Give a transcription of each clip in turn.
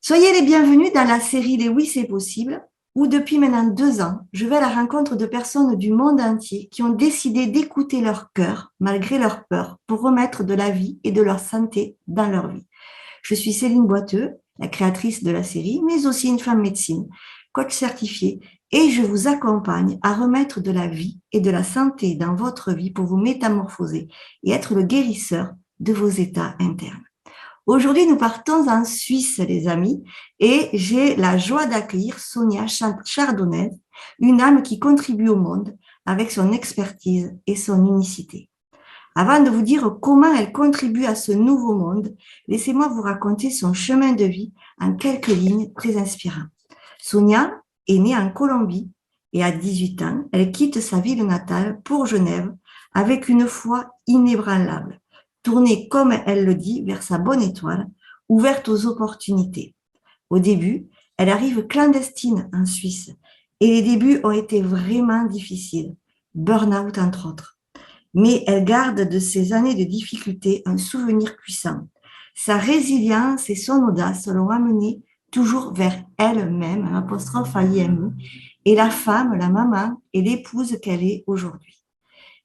Soyez les bienvenus dans la série Les Oui, c'est possible, où depuis maintenant 2 ans, je vais à la rencontre de personnes du monde entier qui ont décidé d'écouter leur cœur, malgré leur peur, pour remettre de la vie et de leur santé dans leur vie. Je suis Céline Boiteux, la créatrice de la série, mais aussi une femme médecine, coach certifiée, et je vous accompagne à remettre de la vie et de la santé dans votre vie pour vous métamorphoser et être le guérisseur de vos états internes. Aujourd'hui, nous partons en Suisse, les amis, et j'ai la joie d'accueillir Sonia Chardonnay, une âme qui contribue au monde avec son expertise et son unicité. Avant de vous dire comment elle contribue à ce nouveau monde, laissez-moi vous raconter son chemin de vie en quelques lignes très inspirantes. Sonia est née en Colombie et à 18 ans, elle quitte sa ville natale pour Genève avec une foi inébranlable, tournée, comme elle le dit, vers sa bonne étoile, ouverte aux opportunités. Au début, elle arrive clandestine en Suisse et les débuts ont été vraiment difficiles, burn-out entre autres. Mais elle garde de ces années de difficultés un souvenir puissant. Sa résilience et son audace l'ont amenée toujours vers elle-même, un apostrophe IME, et la femme, la maman et l'épouse qu'elle est aujourd'hui.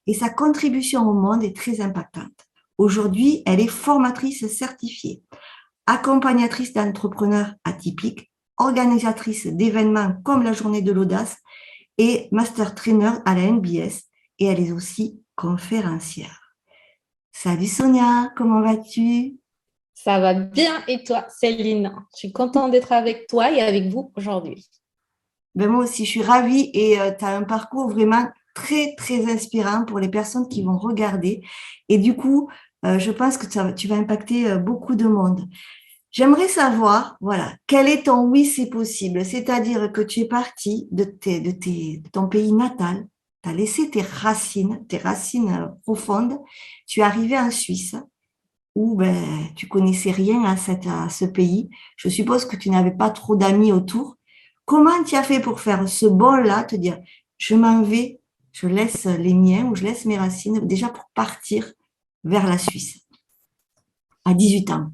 Et sa contribution au monde est très impactante. Aujourd'hui, elle est formatrice certifiée, accompagnatrice d'entrepreneurs atypiques, organisatrice d'événements comme la Journée de l'Audace et master trainer à la NBS, et elle est aussi conférencière. Salut Sonia, comment vas-tu? Ça va bien et toi, Céline? Je suis contente d'être avec toi et avec vous aujourd'hui. Ben moi aussi, je suis ravie et tu as un parcours vraiment très, très inspirant pour les personnes qui vont regarder. Et du coup, je pense que tu vas impacter beaucoup de monde. J'aimerais savoir, voilà, quel est ton oui, c'est possible? C'est-à-dire que tu es parti de ton pays natal, tu as laissé tes racines profondes, tu es arrivé en Suisse où ben, tu connaissais rien à ce pays. Je suppose que tu n'avais pas trop d'amis autour. Comment tu as fait pour faire ce bond-là, te dire, je m'en vais, je laisse les miens ou je laisse mes racines, déjà pour partir vers la Suisse à 18 ans?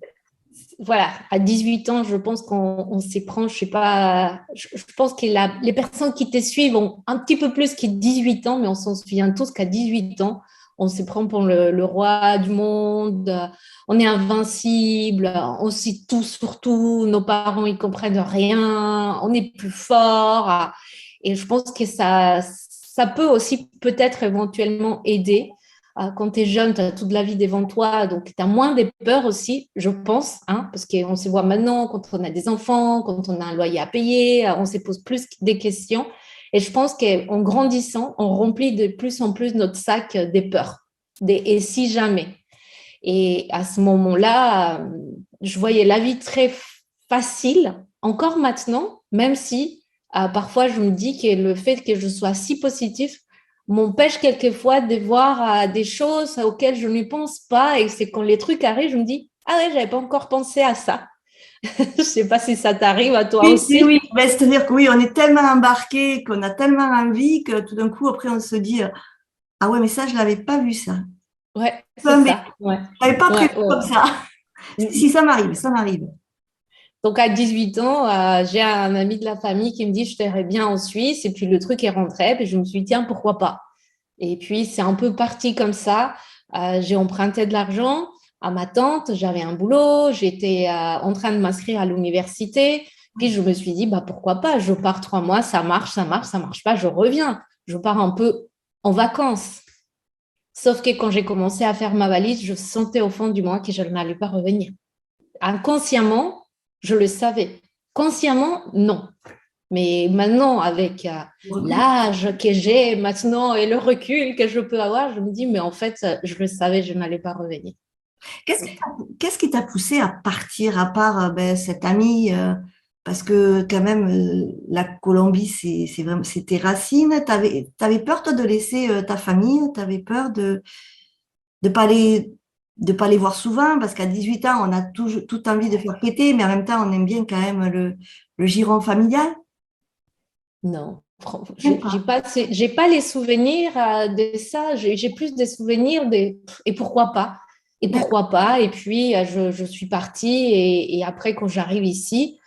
Voilà, à 18 ans, je pense qu'on s'éprend, je sais pas, je pense que les personnes qui te suivent ont un petit peu plus que 18 ans, mais on s'en souvient tous qu'à 18 ans, on se prend pour le roi du monde, on est invincible, on sait tout sur tout, nos parents, ils comprennent rien, on est plus fort. Et je pense que ça peut aussi peut-être éventuellement aider quand tu es jeune, tu as toute la vie devant toi, donc tu as moins de peurs aussi, je pense, hein, parce qu'on se voit maintenant quand on a des enfants, quand on a un loyer à payer, on se pose plus des questions. Et je pense qu'en grandissant, on remplit de plus en plus notre sac des peurs, des et si jamais. Et à ce moment-là, je voyais la vie très facile, encore maintenant, même si parfois je me dis que le fait que je sois si positive m'empêche quelquefois de voir des choses auxquelles je ne pense pas. Et c'est quand les trucs arrivent, je me dis, ah ouais, j'avais pas encore pensé à ça. Je sais pas si ça t'arrive à toi Oui, oui, aussi. oui. Ben, c'est-à-dire que oui, on est tellement embarqué, qu'on a tellement envie que tout d'un coup, après, on se dit, ah ouais, mais ça, je l'avais pas vu, ça. Ouais, c'est Ouais, mais ça. Ouais. je l'avais pas prévu Ouais, ouais. comme ça. Si, ça m'arrive, ça m'arrive. Donc, à 18 ans, j'ai un ami de la famille qui me dit, je t'irai bien en Suisse. Et puis, le truc est rentré. Puis, je me suis dit, tiens, pourquoi pas? Et puis, c'est un peu parti comme ça. J'ai emprunté de l'argent à ma tante. J'avais un boulot. J'étais en train de m'inscrire à l'université. Puis, je me suis dit, bah, pourquoi pas? Je pars 3 mois. Ça marche, ça marche, ça marche pas. Je reviens. Je pars un peu en vacances. Sauf que quand j'ai commencé à faire ma valise, je sentais au fond du moi que je n'allais pas revenir. Inconsciemment, je le savais. Consciemment, non. Mais maintenant, avec l'âge que j'ai maintenant et le recul que je peux avoir, je me dis, mais en fait, je le savais, je n'allais pas revenir. Qu'est-ce qui t'a poussé à partir, à part ben, cette amie, parce que quand même, la Colombie, c'est vraiment, c'est tes racines. T'avais peur, toi, de laisser ta famille, t'avais peur de pas les, de pas les voir souvent, parce qu'à 18 ans, on a tout envie de faire péter, mais en même temps, on aime bien quand même le giron familial. Non, J'aime pas. j'ai pas les souvenirs de ça. J'ai plus des souvenirs de et pourquoi pas. Et D'accord. pourquoi pas. Et puis, je suis partie et après, quand j'arrive ici,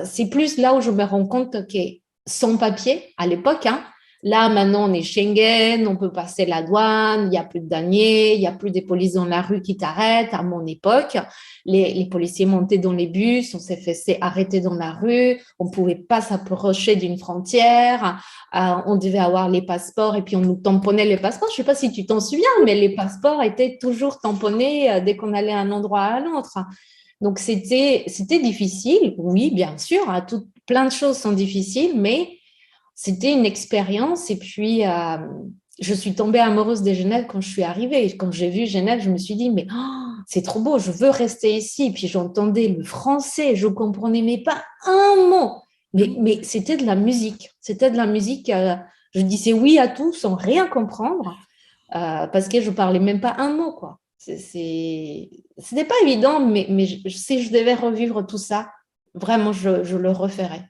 c'est plus là où je me rends compte que sans papier, à l'époque, hein, là, maintenant, on est Schengen, on peut passer la douane, il n'y a plus de douaniers, il n'y a plus des policiers dans la rue qui t'arrêtent. À mon époque, les policiers montaient dans les bus, on s'est fait arrêter dans la rue, on ne pouvait pas s'approcher d'une frontière, on devait avoir les passeports et puis on nous tamponnait les passeports. Je ne sais pas si tu t'en souviens, mais les passeports étaient toujours tamponnés dès qu'on allait d'un endroit à l'autre. Donc, c'était difficile, oui, bien sûr, hein, plein de choses sont difficiles, mais c'était une expérience. Et puis, je suis tombée amoureuse de Genève quand je suis arrivée. Quand j'ai vu Genève, je me suis dit, mais c'est trop beau, je veux rester ici. Et puis, j'entendais le français, je ne comprenais mais pas un mot. Mais c'était de la musique. C'était de la musique. Je disais oui à tout sans rien comprendre parce que je ne parlais même pas un mot, quoi. C'était pas évident, mais si je devais revivre tout ça, vraiment, je le referais.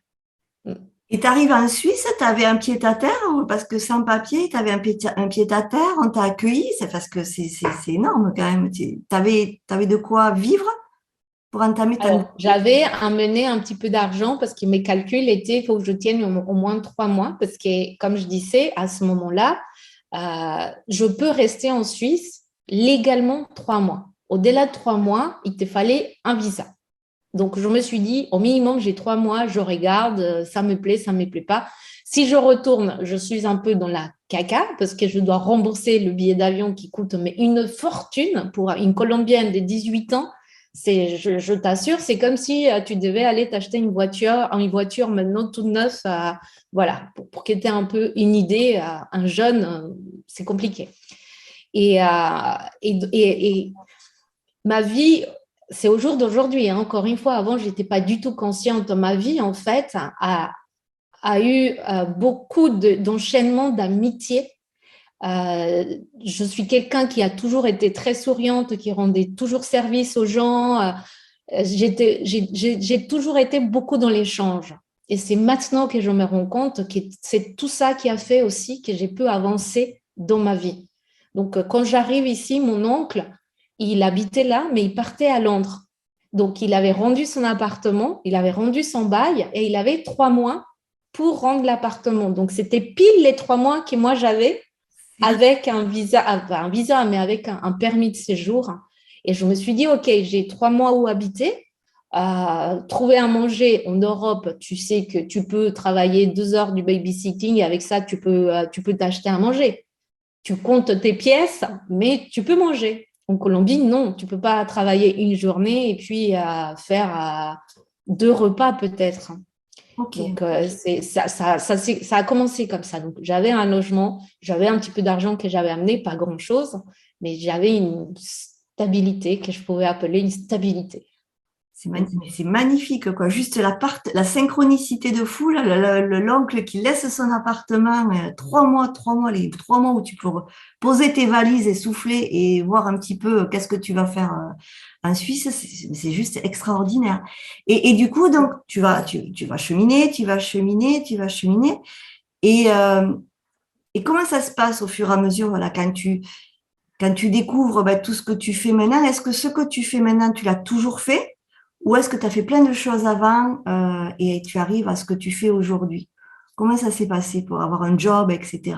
Et tu arrives en Suisse, tu avais un pied-à-terre, parce que sans papier, tu avais un pied-à-terre, on t'a accueilli, c'est parce que c'est énorme quand même. Tu avais de quoi vivre pour entamer ta Alors, j'avais amené un petit peu d'argent parce que mes calculs étaient, il faut que je tienne au moins 3 mois parce que, comme je disais, à ce moment-là, je peux rester en Suisse légalement 3 mois. Au-delà de 3 mois, il te fallait un visa. Donc, je me suis dit, au minimum, j'ai 3 mois, je regarde, ça me plaît, ça ne me plaît pas. Si je retourne, je suis un peu dans la caca parce que je dois rembourser le billet d'avion qui coûte mais une fortune pour une Colombienne de 18 ans. Je t'assure, c'est comme si tu devais aller t'acheter une voiture maintenant toute neuve. Voilà, pour que tu aies un peu une idée, un jeune, c'est compliqué. Et, euh, et ma vie, c'est au jour d'aujourd'hui, hein, encore une fois, avant, je n'étais pas du tout consciente. Ma vie, en fait, a eu beaucoup d'enchaînements d'amitié. Je suis quelqu'un qui a toujours été très souriante, qui rendait toujours service aux gens. J'ai toujours été beaucoup dans l'échange. Et c'est maintenant que je me rends compte que c'est tout ça qui a fait aussi que j'ai pu avancer dans ma vie. Donc, quand j'arrive ici, mon oncle, il habitait là, mais il partait à Londres. Donc, il avait rendu son appartement, il avait rendu son bail et il avait 3 mois pour rendre l'appartement. Donc, c'était pile les 3 mois que moi j'avais avec un visa, pas un visa, mais avec un permis de séjour. Et je me suis dit, OK, j'ai 3 mois où habiter. Trouver à manger en Europe, tu sais que tu peux travailler 2 heures du babysitting et avec ça, tu peux t'acheter à manger. Tu comptes tes pièces, mais tu peux manger. En Colombie, non, tu ne peux pas travailler une journée et puis faire 2 repas peut-être. Ok. Donc, ça a commencé comme ça. Donc, j'avais un logement, j'avais un petit peu d'argent que j'avais amené, pas grand-chose, mais j'avais une stabilité que je pouvais appeler une stabilité. C'est magnifique, quoi. Juste la synchronicité de fou, là, l'oncle qui laisse son appartement 3 mois, les 3 mois où tu peux poser tes valises et souffler et voir un petit peu qu'est-ce que tu vas faire en Suisse, c'est juste extraordinaire. Et du coup, donc, tu vas cheminer, tu vas cheminer, tu vas cheminer. Et, euh, et comment ça se passe au fur et à mesure, voilà, quand tu découvres tout ce que tu fais maintenant, est-ce que ce que tu fais maintenant, tu l'as toujours fait ou est-ce que tu as fait plein de choses avant et tu arrives à ce que tu fais aujourd'hui? Comment ça s'est passé pour avoir un job, etc.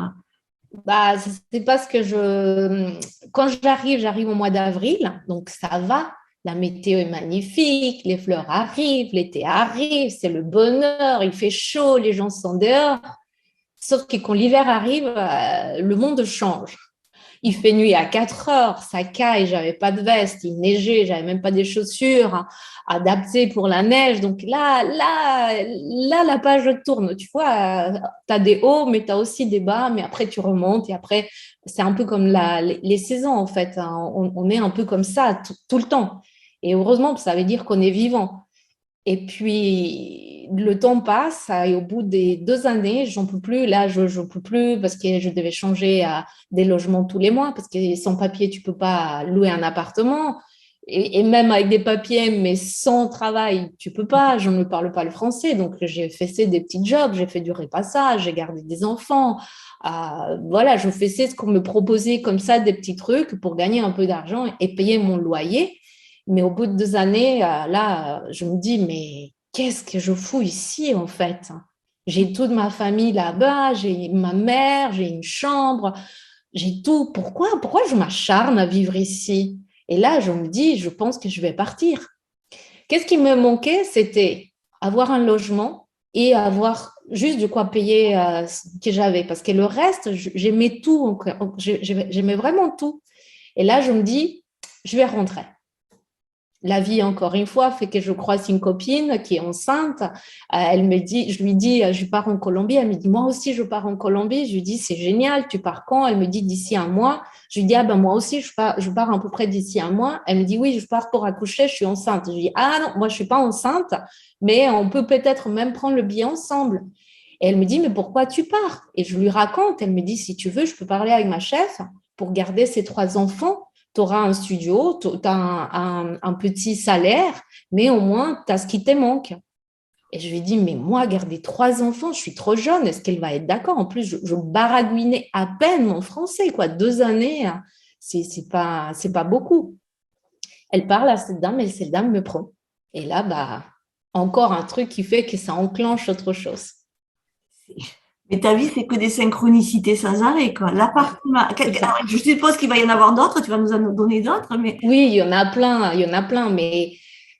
C'est parce que quand j'arrive au mois d'avril, donc ça va. La météo est magnifique, les fleurs arrivent, l'été arrive, c'est le bonheur, il fait chaud, les gens sont dehors. Sauf que quand l'hiver arrive, le monde change. Il fait nuit à 4 heures, ça caille, j'avais pas de veste, il neigeait, j'avais même pas des chaussures adaptées pour la neige. Donc là, la page tourne. Tu vois, tu as des hauts, mais tu as aussi des bas, mais après tu remontes et après, c'est un peu comme les saisons en fait. Hein. On est un peu comme ça tout le temps. Et heureusement, ça veut dire qu'on est vivant. Et puis, le temps passe et au bout des 2 années, j'en peux plus. Là, je ne peux plus parce que je devais changer des logements tous les mois parce que sans papier, tu ne peux pas louer un appartement. Et même avec des papiers, mais sans travail, tu ne peux pas. Je ne parle pas le français. Donc, j'ai fait des petits jobs, j'ai fait du repassage, j'ai gardé des enfants. Voilà, je faisais ce qu'on me proposait comme ça, des petits trucs pour gagner un peu d'argent et payer mon loyer. Mais au bout de 2 années, là, je me dis, mais qu'est-ce que je fous ici en fait? J'ai toute ma famille là-bas, j'ai ma mère, j'ai une chambre, j'ai tout. Pourquoi je m'acharne à vivre ici? Et là, je me dis, je pense que je vais partir. Qu'est-ce qui me manquait? C'était avoir un logement et avoir juste de quoi payer ce que j'avais. Parce que le reste, j'aimais tout, j'aimais vraiment tout. Et là, je me dis, je vais rentrer. La vie, encore une fois, fait que je croise une copine qui est enceinte. Elle me dit, je lui dis, je pars en Colombie. Elle me dit, moi aussi, je pars en Colombie. Je lui dis, c'est génial, tu pars quand? Elle me dit, d'ici un mois. Je lui dis, ah ben moi aussi, je pars à peu près d'ici un mois. Elle me dit, oui, je pars pour accoucher, je suis enceinte. Je lui dis, ah non, moi, je suis pas enceinte, mais on peut peut-être même prendre le billet ensemble. Et elle me dit, mais pourquoi tu pars? Et je lui raconte. Elle me dit, si tu veux, je peux parler avec ma chef pour garder ces 3 enfants. Tu auras un studio, tu as un petit salaire, mais au moins, tu as ce qui te manque. Et je lui dis, mais moi, garder 3 enfants, je suis trop jeune, est-ce qu'elle va être d'accord? En plus, je baragouinais à peine mon français, quoi. 2 années, c'est pas beaucoup. Elle parle à cette dame et cette dame me prend. Et là, bah, encore un truc qui fait que ça enclenche autre chose. Mais ta vie, c'est que des synchronicités sans arrêt, quoi. L'appartement. C'est ça. Je suppose qu'il va y en avoir d'autres, tu vas nous en donner d'autres, mais Oui, il y en a plein, mais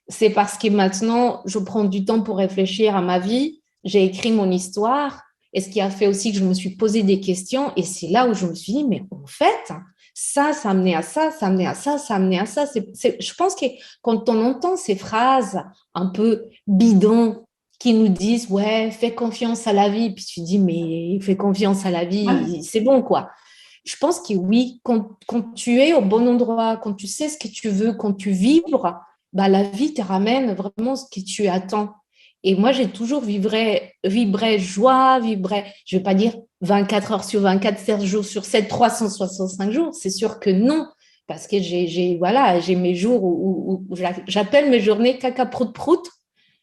c'est parce que maintenant, je prends du temps pour réfléchir à ma vie. J'ai écrit mon histoire, et ce qui a fait aussi que je me suis posé des questions, et c'est là où je me suis dit, mais en fait, ça amenait à ça, ça amenait à ça, ça amenait à ça. Je pense que quand on entend ces phrases un peu bidons qui nous disent, ouais, fais confiance à la vie, puis tu dis, mais fais confiance à la ouais. vie, c'est bon, quoi. Je pense que oui, quand tu es au bon endroit, quand tu sais ce que tu veux, quand tu vibres, bah, la vie te ramène vraiment ce que tu attends. Et moi, j'ai toujours vibré joie, je ne vais pas dire 24 heures sur 24, 7 jours sur 7, 365 jours. C'est sûr que non, parce que voilà, j'ai mes jours où j'appelle mes journées caca prout prout.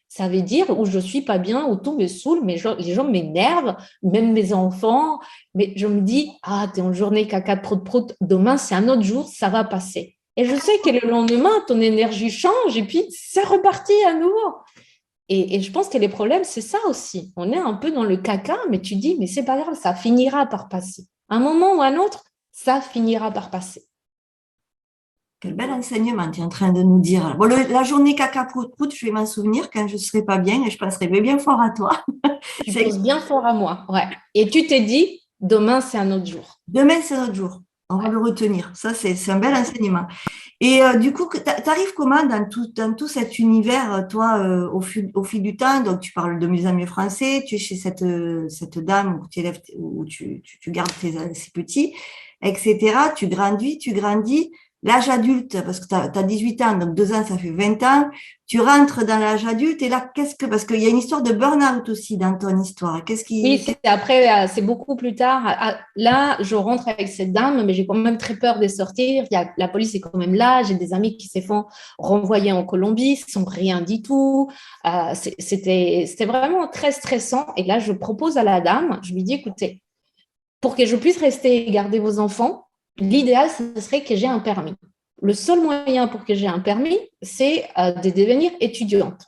Ça veut dire où je suis pas bien, où tout me saoule, les gens m'énervent, même mes enfants. Mais je me dis, ah, t'es en journée caca prout prout, demain c'est un autre jour, ça va passer. Et je sais que le lendemain, ton énergie change et puis c'est reparti à nouveau. Et je pense que les problèmes, c'est ça aussi. On est un peu dans le caca, mais tu dis, mais c'est pas grave, ça finira par passer. Un moment ou un autre, ça finira par passer. Quel bel enseignement tu es en train de nous dire. Bon, la journée caca prout prout, je vais m'en souvenir quand je ne serai pas bien et je penserai bien fort à toi. Tu penses bien fort à moi, ouais. Et tu t'es dit, demain c'est un autre jour. Demain, c'est notre jour. On va Ouais. le retenir. Ça, c'est un bel enseignement. Et du coup, tu arrives comment dans tout cet univers, toi, au fil du temps? Donc, tu parles de mieux en mieux français, tu es chez cette dame où tu élèves, où tu gardes ces petits, etc. Tu grandis, tu grandis. L'âge adulte, parce que tu as 18 ans, donc 2 ans, ça fait 20 ans. Tu rentres dans l'âge adulte et là, parce qu'il y a une histoire de burn-out aussi dans ton histoire. Oui, c'est après, c'est beaucoup plus tard. Là, je rentre avec cette dame, mais j'ai quand même très peur de sortir. La police est quand même là. J'ai des amis qui se font renvoyer en Colombie sans rien du tout. C'était vraiment très stressant. Et là, je propose à la dame, je lui dis, écoutez, pour que je puisse rester et garder vos enfants, l'idéal, ce serait que j'ai un permis. Le seul moyen pour que j'ai un permis, c'est de devenir étudiante.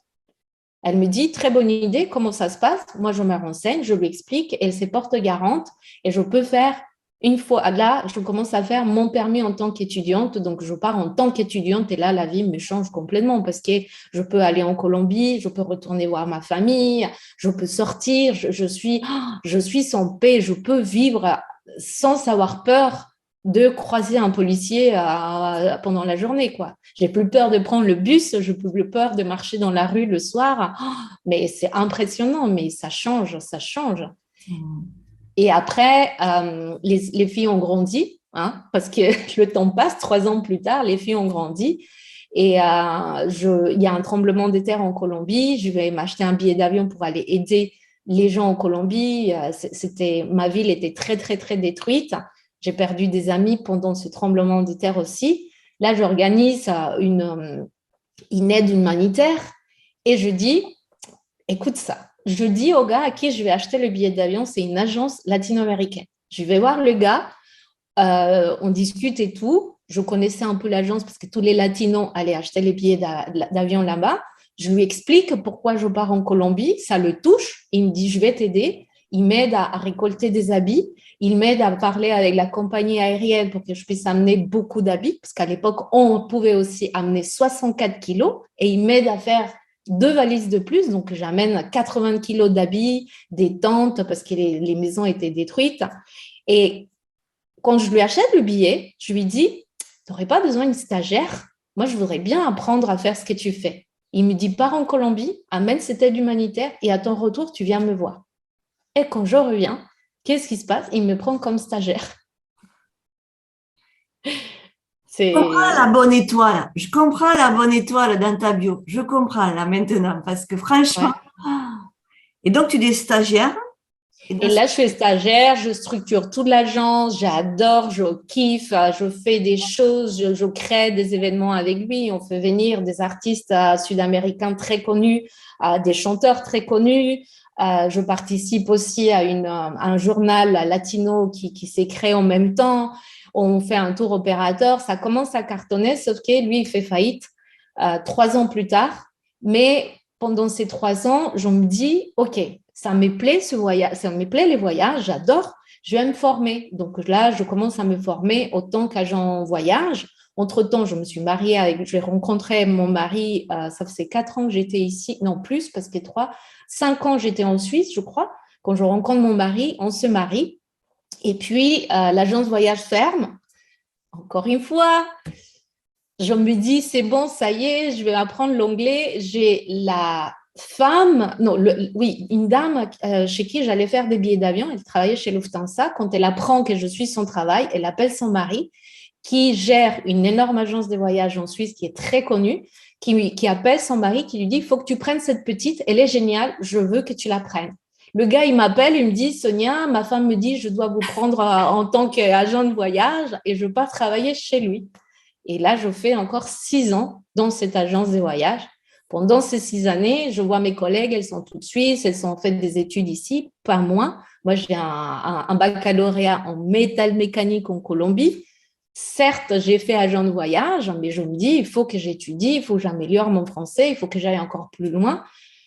Elle me dit, très bonne idée, comment ça se passe? Moi, je me renseigne, je lui explique, elle se porte garante et je peux faire une fois, là, je commence à faire mon permis en tant qu'étudiante, donc je pars en tant qu'étudiante et là, la vie me change complètement parce que je peux aller en Colombie, je peux retourner voir ma famille, je peux sortir, je suis sans paix, je peux vivre sans avoir peur de croiser un policier pendant la journée, quoi. J'ai plus peur de prendre le bus, je plus peur de marcher dans la rue le soir. Oh, mais c'est impressionnant, mais ça change, ça change. Et après, les filles ont grandi, hein, parce que le temps passe, 3 ans plus tard, les filles ont grandi. Et il y a un tremblement de terre en Colombie. Je vais m'acheter un billet d'avion pour aller aider les gens en Colombie. Ma ville était très, très, très détruite. J'ai perdu des amis pendant ce tremblement de terre aussi. Là, j'organise une aide humanitaire et je dis, écoute ça, je dis au gars à qui je vais acheter le billet d'avion, c'est une agence latino-américaine. Je vais voir le gars, on discute et tout. Je connaissais un peu l'agence parce que tous les latinos allaient acheter les billets d'avion là-bas. Je lui explique pourquoi je pars en Colombie, ça le touche. Il me dit, je vais t'aider. Il m'aide à récolter des habits. Il m'aide à parler avec la compagnie aérienne pour que je puisse amener beaucoup d'habits, parce qu'à l'époque, on pouvait aussi amener 64 kilos. Et il m'aide à faire 2 valises de plus. Donc, j'amène 80 kilos d'habits, des tentes, parce que les maisons étaient détruites. Et quand je lui achète le billet, je lui dis, tu n'aurais pas besoin d'une stagiaire? Moi, je voudrais bien apprendre à faire ce que tu fais. Il me dit, pars en Colombie, amène cette aide humanitaire et à ton retour, tu viens me voir. Et quand je reviens, qu'est-ce qui se passe? Il me prend comme stagiaire. Je comprends C'est... la bonne étoile. Je comprends la bonne étoile dans ta bio. Je comprends là maintenant parce que franchement. Ouais. Et donc, tu es stagiaire. Et là, je suis stagiaire, je structure toute l'agence, j'adore, je kiffe, je fais des choses, je crée des événements avec lui. On fait venir des artistes sud-américains très connus, des chanteurs très connus. Je participe aussi à un journal latino qui s'est créé en même temps. On fait un tour opérateur. Ça commence à cartonner, sauf que lui, il fait faillite 3 ans plus tard. Mais pendant ces 3 ans, je me dis, OK, ça me plaît ce voyage, ça me plaît les voyages, j'adore, je vais me former. Donc là, je commence à me former autant qu'agent voyage. Entre-temps, je me suis mariée j'ai rencontré mon mari, ça faisait 4 ans que j'étais ici, non plus, parce que 5 ans j'étais en Suisse, je crois. Quand je rencontre mon mari, on se marie. Et puis, l'agence voyage ferme. Encore une fois, je me dis, c'est bon, ça y est, je vais apprendre l'anglais. J'ai la femme, non, oui, une dame chez qui j'allais faire des billets d'avion. Elle travaillait chez Lufthansa. Quand elle apprend que je suis son travail, elle appelle son mari qui gère une énorme agence de voyage en Suisse qui est très connue, qui appelle son mari, qui lui dit, il faut que tu prennes cette petite, elle est géniale, je veux que tu la prennes. Le gars, il m'appelle, il me dit, Sonia, ma femme me dit, je dois vous prendre en tant qu'agent de voyage et je pars travailler chez lui. Et là, je fais encore 6 ans dans cette agence de voyage. Pendant ces 6 années, je vois mes collègues, elles sont toutes suisses, elles ont fait des études ici, pas moi. Moi, j'ai un baccalauréat en métal mécanique en Colombie. Certes, j'ai fait agent de voyage, mais je me dis, il faut que j'étudie, il faut que j'améliore mon français, il faut que j'aille encore plus loin.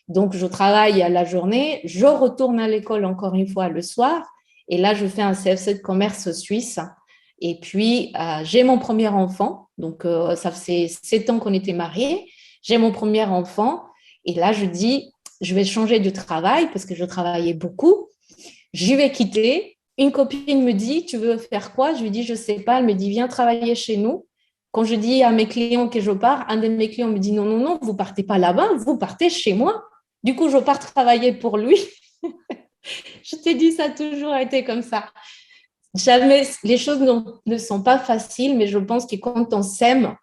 Donc, je travaille à la journée, je retourne à l'école encore une fois le soir, et là, je fais un CFC de commerce suisse. Et puis, j'ai mon premier enfant. Donc, ça fait 7 ans qu'on était mariés. J'ai mon premier enfant. Et là, je dis, je vais changer de travail parce que je travaillais beaucoup. Je vais quitter. Une copine me dit, tu veux faire quoi? Je lui dis, je ne sais pas. Elle me dit, viens travailler chez nous. Quand je dis à mes clients que je pars, un de mes clients me dit, non, non, non, vous ne partez pas là-bas, vous partez chez moi. Du coup, je pars travailler pour lui. Je t'ai dit, ça a toujours été comme ça. Jamais, les choses ne sont pas faciles, mais je pense que quand on s'aime,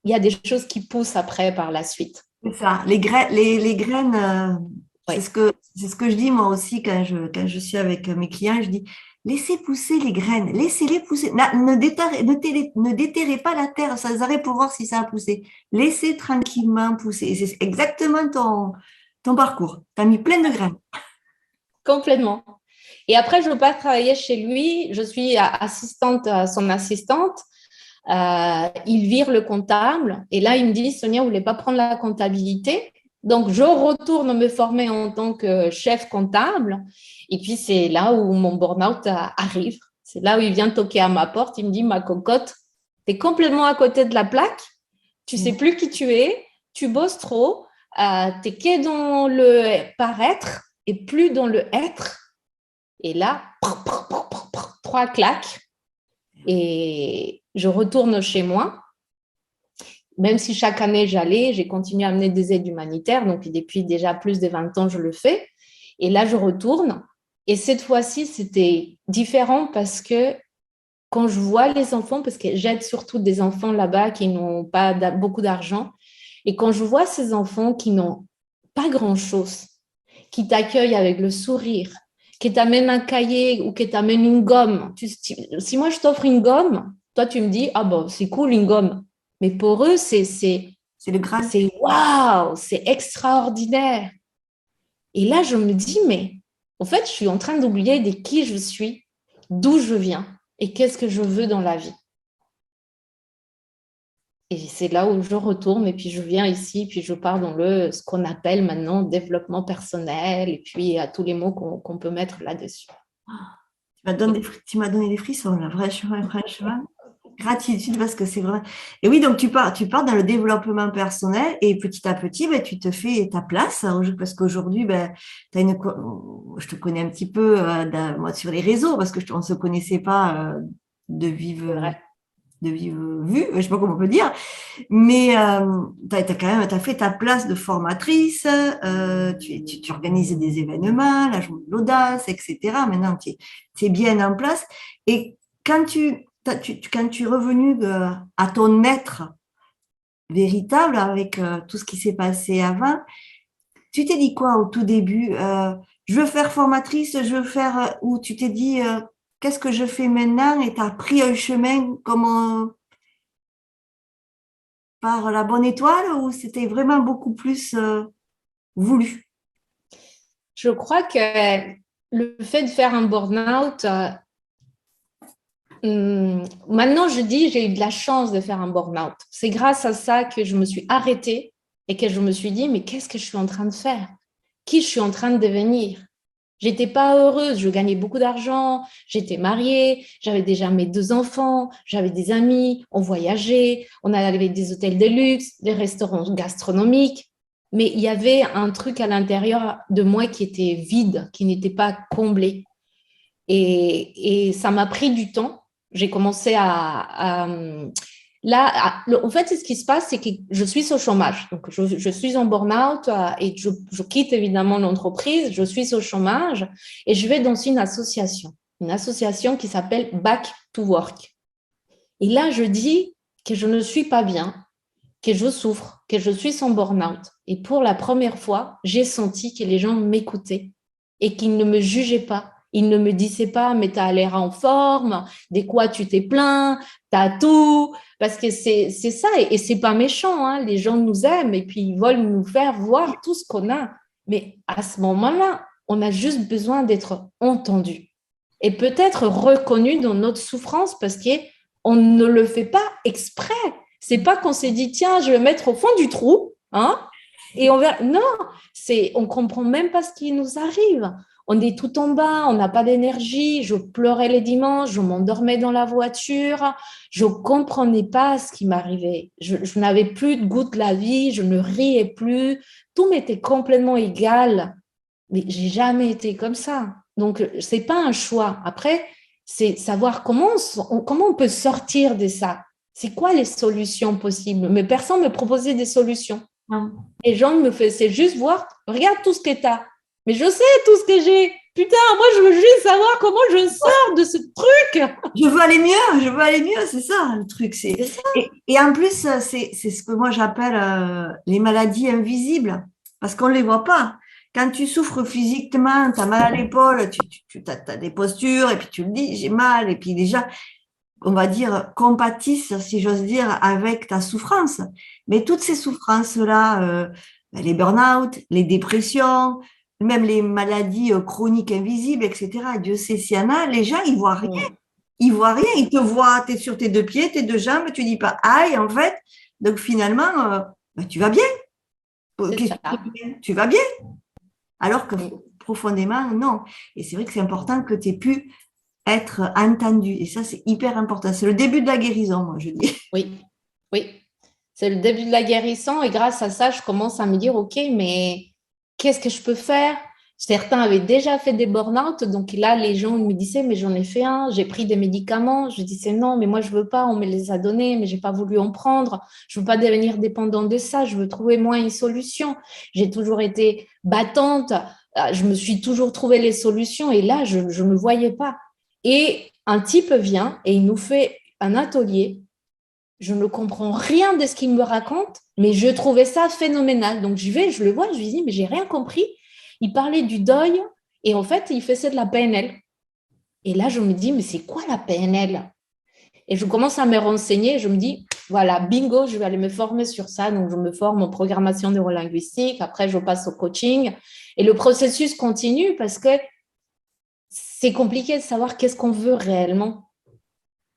il y a des choses qui poussent après par la suite. C'est ça. Les graines, Oui, c'est ce que je dis moi aussi quand je suis avec mes clients. Je dis, laissez pousser les graines, laissez-les pousser. Ne déterrez pas la terre sans arrêt pour voir si ça a poussé. Laissez tranquillement pousser. Et c'est exactement ton parcours. Tu as mis plein de graines. complètement. Et après, je pars travailler chez lui. Je suis assistante, son assistante. Il vire le comptable. Et là, il me dit, Sonia, vous ne voulez pas prendre la comptabilité? Donc, je retourne me former en tant que chef comptable. Et puis, c'est là où mon burn-out arrive. C'est là où il vient toquer à ma porte. Il me dit, ma cocotte, tu es complètement à côté de la plaque. Tu ne sais plus qui tu es. Tu bosses trop. Tu es que dans le paraître et plus dans le être. Et là, 3 claques. Et je retourne chez moi. Même si chaque année j'allais, j'ai continué à amener des aides humanitaires. Donc, depuis déjà plus de 20 ans, je le fais. Et là, je retourne. Et cette fois-ci, c'était différent parce que quand je vois les enfants, parce que j'aide surtout des enfants là-bas qui n'ont pas beaucoup d'argent, et quand je vois ces enfants qui n'ont pas grand-chose, qui t'accueillent avec le sourire, qui t'amènent un cahier ou qui t'amènent une gomme. Si moi je t'offre une gomme, toi tu me dis, ah bon, c'est cool une gomme. Mais pour eux, C'est le Graal. c'est waouh, c'est extraordinaire. Et là, je me dis, mais en fait, je suis en train d'oublier de qui je suis, d'où je viens et qu'est-ce que je veux dans la vie. Et c'est là où je retourne et puis je viens ici, puis je pars dans ce qu'on appelle maintenant développement personnel et puis à tous les mots qu'on peut mettre là-dessus. Tu m'as donné des frissons, là, franchement. Gratitude parce que c'est vrai. Et oui, donc tu pars dans le développement personnel et petit à petit, ben, tu te fais ta place parce qu'aujourd'hui, ben, je te connais un petit peu moi, sur les réseaux parce on ne se connaissait pas de C'est vive, vrai. de vive vue, je sais pas comment on peut dire, mais t'as fait ta place de formatrice, tu organises des événements, la journée de l'audace, etc. Maintenant, tu es bien en place. Et quand tu es revenu à ton être véritable avec tout ce qui s'est passé avant, tu t'es dit quoi au tout début? Je veux faire formatrice, je veux faire, ou tu t'es dit, qu'est-ce que je fais maintenant? Et tu as pris un chemin par la bonne étoile ou c'était vraiment beaucoup plus voulu? Je crois que le fait de faire un burn-out, maintenant je dis j'ai eu de la chance de faire un burn-out. C'est grâce à ça que je me suis arrêtée et que je me suis dit, mais qu'est-ce que je suis en train de faire? Qui je suis en train de devenir? J'étais pas heureuse, je gagnais beaucoup d'argent, j'étais mariée, j'avais déjà mes 2 enfants, j'avais des amis, on voyageait, on avait des hôtels de luxe, des restaurants gastronomiques, mais il y avait un truc à l'intérieur de moi qui était vide, qui n'était pas comblé. Et ça m'a pris du temps. J'ai commencé en fait, ce qui se passe, c'est que je suis au chômage. Donc, je suis en burn-out et je quitte évidemment l'entreprise. Je suis au chômage et je vais dans une association qui s'appelle Back to Work. Et là, je dis que je ne suis pas bien, que je souffre, que je suis en burn-out. Et pour la première fois, j'ai senti que les gens m'écoutaient et qu'ils ne me jugeaient pas. Ils ne me disaient pas, mais tu as l'air en forme, de quoi tu t'es plaint, tu as tout. Parce que c'est ça, et c'est pas méchant, hein. Les gens nous aiment et puis ils veulent nous faire voir tout ce qu'on a. Mais à ce moment-là, on a juste besoin d'être entendu et peut-être reconnu dans notre souffrance parce qu'on ne le fait pas exprès. C'est pas qu'on s'est dit, tiens, je vais mettre au fond du trou, hein, et on verra. Non, on comprend même pas ce qui nous arrive. On est tout en bas, on n'a pas d'énergie. Je pleurais les dimanches, je m'endormais dans la voiture. Je comprenais pas ce qui m'arrivait. Je n'avais plus de goût de la vie, je ne riais plus. Tout m'était complètement égal. Mais j'ai jamais été comme ça. Donc, c'est pas un choix. Après, c'est savoir comment on peut sortir de ça. C'est quoi les solutions possibles? Mais personne ne me proposait des solutions. Non. Les gens me faisaient juste voir, regarde tout ce que tu as. Mais je sais tout ce que j'ai. Putain, moi, je veux juste savoir comment je sors de ce truc. Je veux aller mieux, c'est ça le truc. C'est ça. Et en plus, c'est ce que moi j'appelle les maladies invisibles, parce qu'on ne les voit pas. Quand tu souffres physiquement, tu as mal à l'épaule, tu as des postures, et puis tu le dis, j'ai mal, et puis déjà, on va dire, compatissent, si j'ose dire, avec ta souffrance. Mais toutes ces souffrances-là, les burn-out, les dépressions, même les maladies chroniques invisibles, etc., Dieu sait s'il y en a, les gens, ils voient rien. Mm. Ils voient rien, ils te voient, tu es sur tes 2 pieds, tes 2 jambes, tu dis pas aïe, en fait. Donc finalement, bah, tu vas bien. C'est Qu'est-ce que tu ça. fais bien? Tu vas bien. Alors que Mm. profondément, non. Et c'est vrai que c'est important que tu aies pu être entendu. Et ça, c'est hyper important. C'est le début de la guérison, moi, je dis. Oui, oui. C'est le début de la guérison et grâce à ça, je commence à me dire, OK, mais qu'est-ce que je peux faire? Certains avaient déjà fait des burn-out, donc là, les gens me disaient, mais j'en ai fait un, j'ai pris des médicaments. Je disais, non, mais moi, je veux pas, on me les a donnés, mais j'ai pas voulu en prendre. Je veux pas devenir dépendant de ça, je veux trouver moi une solution. J'ai toujours été battante, je me suis toujours trouvé les solutions et là, je ne me voyais pas. Et un type vient et il nous fait un atelier. Je ne comprends rien de ce qu'il me raconte, mais je trouvais ça phénoménal. Donc, je vais, je le vois, je lui dis, mais j'ai rien compris. Il parlait du deuil et en fait, il faisait de la PNL. Et là, je me dis, mais c'est quoi la PNL? Et je commence à me renseigner. Je me dis, voilà, bingo, je vais aller me former sur ça. Donc, je me forme en programmation neurolinguistique. Après, je passe au coaching. Et le processus continue parce que c'est compliqué de savoir qu'est-ce qu'on veut réellement.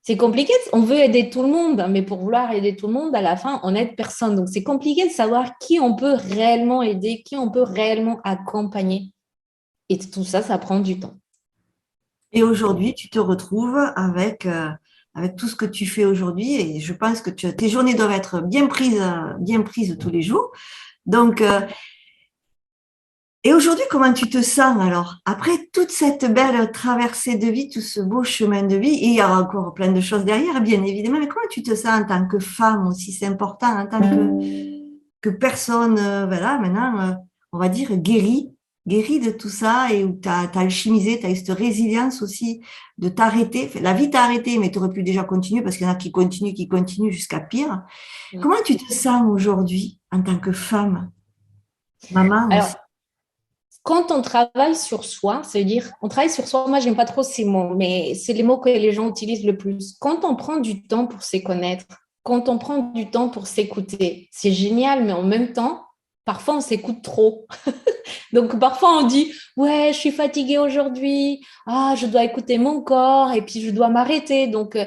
C'est compliqué, on veut aider tout le monde, mais pour vouloir aider tout le monde, à la fin, on n'aide personne. Donc, c'est compliqué de savoir qui on peut réellement aider, qui on peut réellement accompagner. Et tout ça, ça prend du temps. Et aujourd'hui, tu te retrouves avec tout ce que tu fais aujourd'hui et je pense que tes journées doivent être bien prises tous les jours. Donc, et aujourd'hui, comment tu te sens alors? Après toute cette belle traversée de vie, tout ce beau chemin de vie, et il y a encore plein de choses derrière, bien évidemment, mais comment tu te sens en tant que femme aussi? C'est important, en tant que personne, voilà, maintenant, on va dire guérie de tout ça et où tu as alchimisé, tu as eu cette résilience aussi de t'arrêter. Enfin, la vie t'a arrêté, mais tu aurais pu déjà continuer parce qu'il y en a qui continuent jusqu'à pire. Comment tu te sens aujourd'hui en tant que femme, maman aussi? Alors, quand on travaille sur soi, c'est-à-dire, on travaille sur soi, moi, j'aime pas trop ces mots, mais c'est les mots que les gens utilisent le plus. Quand on prend du temps pour se connaître, quand on prend du temps pour s'écouter, c'est génial, mais en même temps, parfois, on s'écoute trop. Donc, parfois, on dit, ouais, je suis fatiguée aujourd'hui, ah, je dois écouter mon corps et puis je dois m'arrêter. Donc,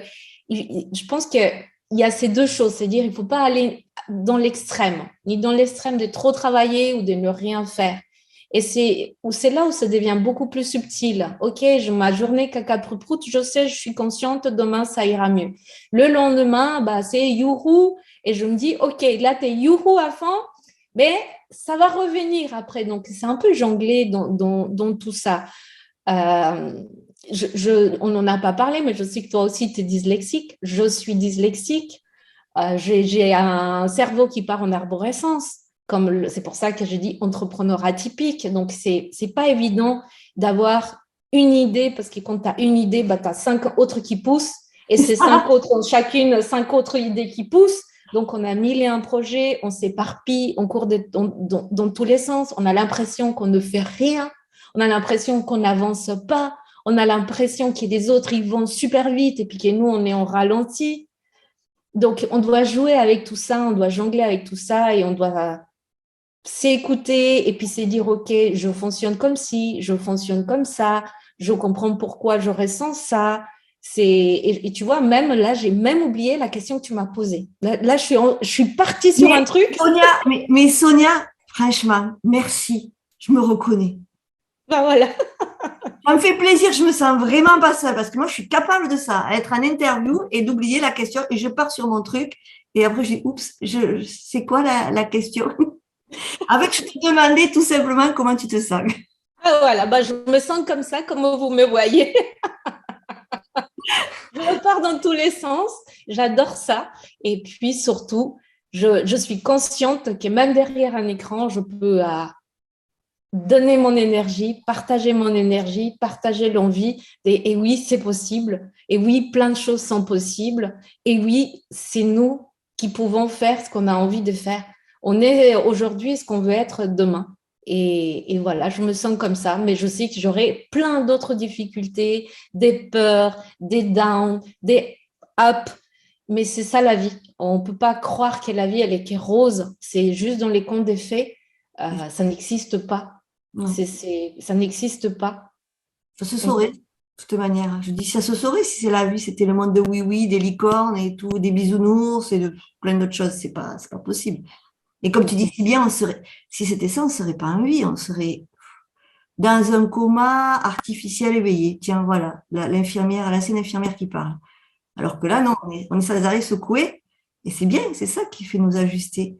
je pense qu'il y a ces deux choses, c'est-à-dire, il ne faut pas aller dans l'extrême, ni dans l'extrême de trop travailler ou de ne rien faire. Et c'est là où ça devient beaucoup plus subtil. OK, ma journée caca prout, je sais, je suis consciente, demain, ça ira mieux. Le lendemain, bah, c'est youhou. Et je me dis, OK, là, tu es youhou à fond, mais ça va revenir après. Donc, c'est un peu jonglé dans tout ça. Euh, on n'en a pas parlé, mais je sais que toi aussi, tu es dyslexique. Je suis dyslexique. J'ai un cerveau qui part en arborescence. C'est pour ça que je dis entrepreneur atypique. Donc, c'est pas évident d'avoir une idée, parce que quand tu as une idée, bah, tu as 5 autres qui poussent. Et ces 5 autres ont chacune 5 autres idées qui poussent. Donc, on a 1001 projets, on s'éparpille, on court dans tous les sens. On a l'impression qu'on ne fait rien. On a l'impression qu'on n'avance pas. On a l'impression que les autres, ils vont super vite et puis que nous, on est en ralenti. Donc, on doit jouer avec tout ça, on doit jongler avec tout ça et on doit s'écouter et puis se dire, OK, je fonctionne comme ci, je fonctionne comme ça, je comprends pourquoi je ressens ça. Et tu vois, même là, j'ai même oublié la question que tu m'as posée. Là, je suis partie sur un truc. Sonia, mais Sonia, franchement, merci. Je me reconnais. Ben voilà. Ça me fait plaisir, je me sens vraiment pas seule parce que moi, je suis capable de ça, être en interview et d'oublier la question et je pars sur mon truc et après, je dis, oups, c'est quoi la question? Avec, je te demandais tout simplement comment tu te sens. Ah, voilà, ben, je me sens comme ça, comme vous me voyez. Je repars dans tous les sens, j'adore ça. Et puis surtout, je suis consciente que même derrière un écran, je peux donner mon énergie, partager l'envie. Et oui, c'est possible. Et oui, plein de choses sont possibles. Et oui, c'est nous qui pouvons faire ce qu'on a envie de faire. On est aujourd'hui ce qu'on veut être demain. Et voilà, je me sens comme ça, mais je sais que j'aurai plein d'autres difficultés, des peurs, des downs, des ups, mais c'est ça la vie. On ne peut pas croire que la vie, elle est que rose. C'est juste dans les contes des fées, ça n'existe pas. Non, Ça n'existe pas. ça se saurait, de toute manière. Je dis, ça se saurait si c'est la vie, c'était le monde de oui-oui, des licornes et tout, des bisounours et de plein d'autres choses. C'est pas possible. Et comme tu dis si bien, si c'était ça, on serait pas en vie, on serait dans un coma artificiel éveillé. Tiens, voilà, l'infirmière, l'ancienne infirmière qui parle. Alors que là, non, on est sans arrêt secoué. Et c'est bien, c'est ça qui fait nous ajuster.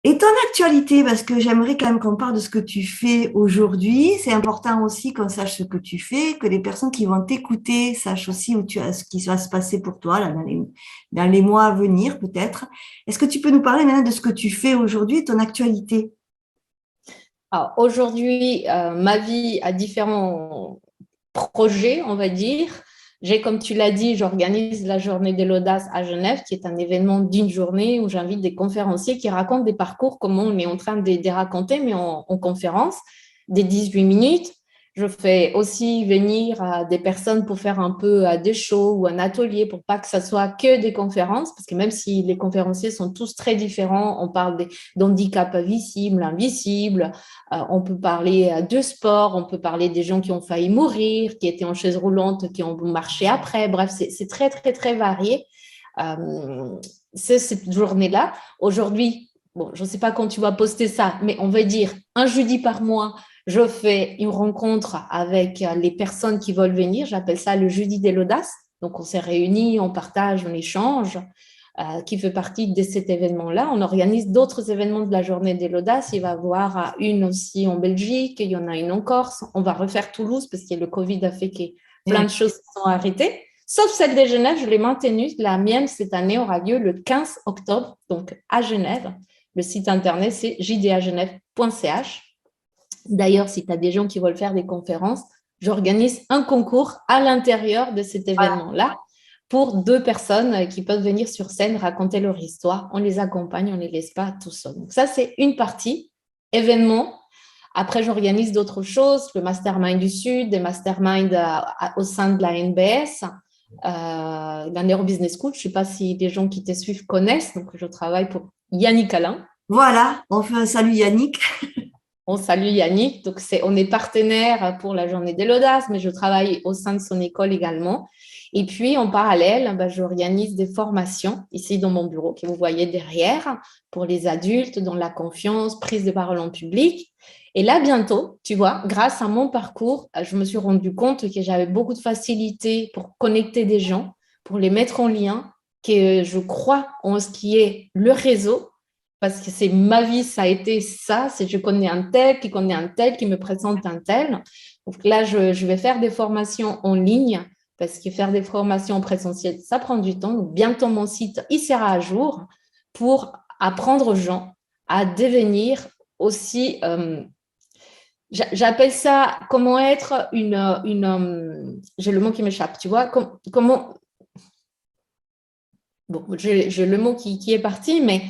Et ton actualité, parce que j'aimerais quand même qu'on parle de ce que tu fais aujourd'hui. C'est important aussi qu'on sache ce que tu fais, que les personnes qui vont t'écouter sachent aussi ce qui va se passer pour toi là, dans les mois à venir, peut-être. Est-ce que tu peux nous parler maintenant de ce que tu fais aujourd'hui et ton actualité? Alors, aujourd'hui, ma vie a différents projets, on va dire. J'ai, comme tu l'as dit, j'organise la journée de l'audace à Genève, qui est un événement d'une journée où j'invite des conférenciers qui racontent des parcours comme on est en train de raconter, mais en conférence, des 18 minutes. Je fais aussi venir des personnes pour faire un peu des shows ou un atelier pour pas que ça soit que des conférences, parce que même si les conférenciers sont tous très différents, on parle d'handicap visible, invisible, on peut parler de sport, on peut parler des gens qui ont failli mourir, qui étaient en chaise roulante, qui ont marché après. Bref, c'est très, très, très varié. C'est cette journée-là. Aujourd'hui, bon, je ne sais pas quand tu vas poster ça, mais on va dire un jeudi par mois, je fais une rencontre avec les personnes qui veulent venir. J'appelle ça le jeudi de l'audace. Donc, on s'est réunis, on partage, on échange, qui fait partie de cet événement-là. On organise d'autres événements de la journée de l'audace. Il va y avoir une aussi en Belgique, il y en a une en Corse. On va refaire Toulouse parce que le Covid a fait que plein de choses sont arrêtées. Sauf celle de Genève, je l'ai maintenue. La mienne, cette année, aura lieu le 15 octobre, donc à Genève. Le site internet, c'est jdagenève.ch. D'ailleurs, si tu as des gens qui veulent faire des conférences, j'organise un concours à l'intérieur de cet événement-là pour 2 personnes qui peuvent venir sur scène raconter leur histoire. On les accompagne, on ne les laisse pas tout seuls. Donc ça, c'est une partie, événement. Après, j'organise d'autres choses, le Mastermind du Sud, des masterminds au sein de la NBS, la Neuro Business School. Je ne sais pas si les gens qui te suivent connaissent. Donc, je travaille pour Yannick Alain. Voilà, on fait un salut Yannick. On salue Yannick. Donc, on est partenaire pour la journée de l'audace, mais je travaille au sein de son école également. Et puis, en parallèle, j'organise des formations ici dans mon bureau que vous voyez derrière pour les adultes dans la confiance, prise de parole en public. Et là, bientôt, tu vois, grâce à mon parcours, je me suis rendu compte que j'avais beaucoup de facilité pour connecter des gens, pour les mettre en lien, que je crois en ce qui est le réseau, parce que c'est ma vie, ça a été ça, c'est je connais un tel, qui connaît un tel, qui me présente un tel. Donc là, je vais faire des formations en ligne, parce que faire des formations en présentiel, ça prend du temps. Donc bientôt, mon site, il sera à jour pour apprendre aux gens à devenir aussi... j'appelle ça comment être j'ai le mot qui m'échappe, tu vois, comment... Bon, j'ai le mot qui est parti, mais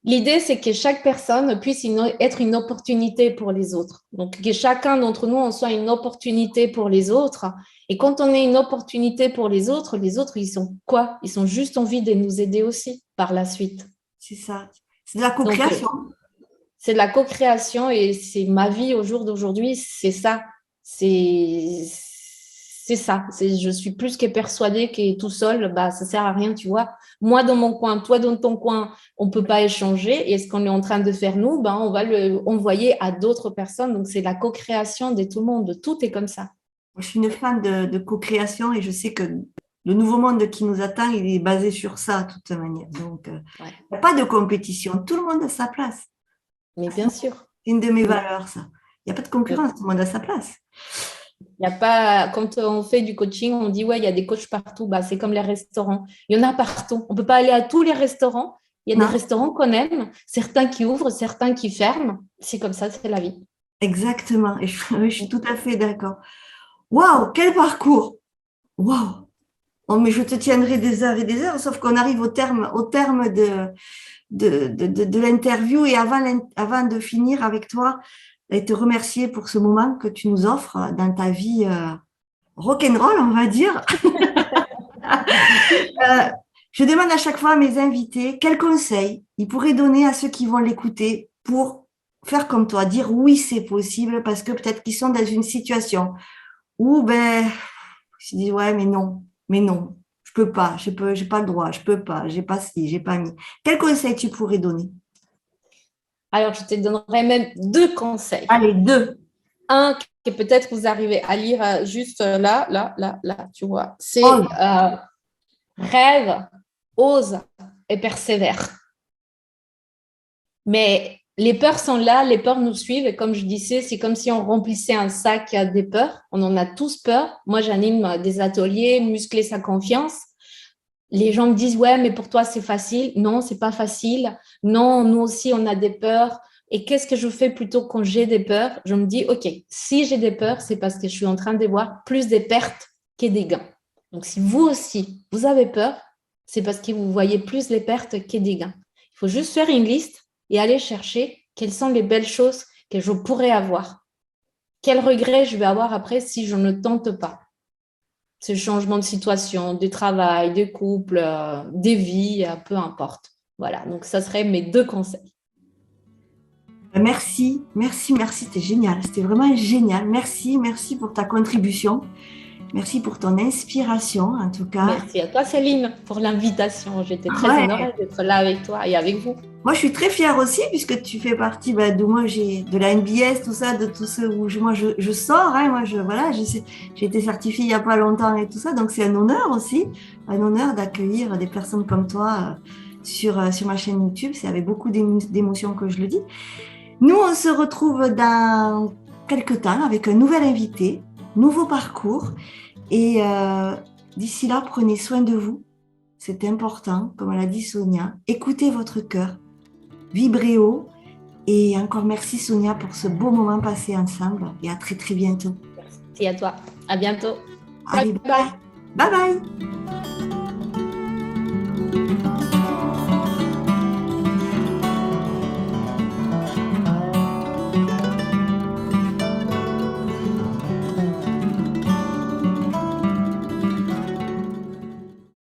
l'idée, c'est que chaque personne puisse être une opportunité pour les autres. Donc, que chacun d'entre nous, on soit une opportunité pour les autres. Et quand on est une opportunité pour les autres, ils sont quoi? Ils ont juste envie de nous aider aussi par la suite. C'est ça. C'est de la co-création. C'est de la co-création et c'est ma vie au jour d'aujourd'hui, c'est ça. C'est ça. Je suis plus que persuadée que tout seul, ça sert à rien, tu vois. Moi dans mon coin, toi dans ton coin, on peut pas échanger. Et ce qu'on est en train de faire nous, on va le envoyer à d'autres personnes. Donc c'est la co-création de tout le monde. Tout est comme ça. Je suis une fan de co-création et je sais que le nouveau monde qui nous attend, il est basé sur ça, de toute manière. Donc, il n'y a pas de compétition. Tout le monde a sa place. Mais bien sûr. C'est une de mes valeurs, ça. Il n'y a pas de concurrence, tout le monde a sa place. Il y a pas, quand on fait du coaching, on dit, ouais, il y a des coachs partout. C'est comme les restaurants. Il y en a partout. On ne peut pas aller à tous les restaurants. Il y a des restaurants qu'on aime, certains qui ouvrent, certains qui ferment. C'est comme ça, c'est la vie. Exactement. Et je suis tout à fait d'accord. Waouh, quel parcours! Waouh! Oh, mais je te tiendrai des heures et des heures, sauf qu'on arrive au terme de l'interview et avant de finir avec toi et te remercier pour ce moment que tu nous offres dans ta vie rock'n'roll, on va dire. Je demande à chaque fois à mes invités quels conseils ils pourraient donner à ceux qui vont l'écouter pour faire comme toi, dire oui, c'est possible, parce que peut-être qu'ils sont dans une situation où ils se disent ouais, mais non, je peux pas, j'ai pas le droit, je peux pas, j'ai pas ci, j'ai pas mis. Quels conseils tu pourrais donner? Alors, je te donnerai même 2 conseils. Allez, 2. Un que peut-être vous arrivez à lire juste là, tu vois. C'est rêve, ose et persévère. Mais les peurs sont là, les peurs nous suivent. Et comme je disais, c'est comme si on remplissait un sac des peurs. On en a tous peur. Moi, j'anime des ateliers, muscler sa confiance. Les gens me disent, ouais, mais pour toi, c'est facile. Non, c'est pas facile. Non, nous aussi, on a des peurs. Et qu'est-ce que je fais plutôt quand j'ai des peurs? Je me dis, OK, si j'ai des peurs, c'est parce que je suis en train de voir plus des pertes que des gains. Donc, si vous aussi, vous avez peur, c'est parce que vous voyez plus les pertes que des gains. Il faut juste faire une liste et aller chercher quelles sont les belles choses que je pourrais avoir, quel regret je vais avoir après si je ne tente pas ce changement de situation, de travail, de couple, de vie, peu importe. Voilà, donc ça serait mes 2 conseils. Merci, merci, merci, c'était génial, c'était vraiment génial. Merci, merci pour ta contribution. Merci pour ton inspiration, en tout cas. Merci à toi, Céline, pour l'invitation. J'étais très Ouais. honorée d'être là avec toi et avec vous. Moi, je suis très fière aussi, puisque tu fais partie de moi, j'ai de la NBS, tout ça, de tout ce où je sors. Hein, moi, voilà, j'ai été certifiée il n'y a pas longtemps et tout ça. Donc, c'est un honneur aussi, un honneur d'accueillir des personnes comme toi sur ma chaîne YouTube. C'est avec beaucoup d'émotion que je le dis. Nous, on se retrouve dans quelques temps avec un nouvel invité, nouveau parcours. Et d'ici là, prenez soin de vous. C'est important, comme l'a dit Sonia. Écoutez votre cœur, vibrez haut. Et encore merci Sonia pour ce beau moment passé ensemble. Et à très très bientôt. Merci à toi. À bientôt. Bye Allez, bye. bye bye. Bye bye.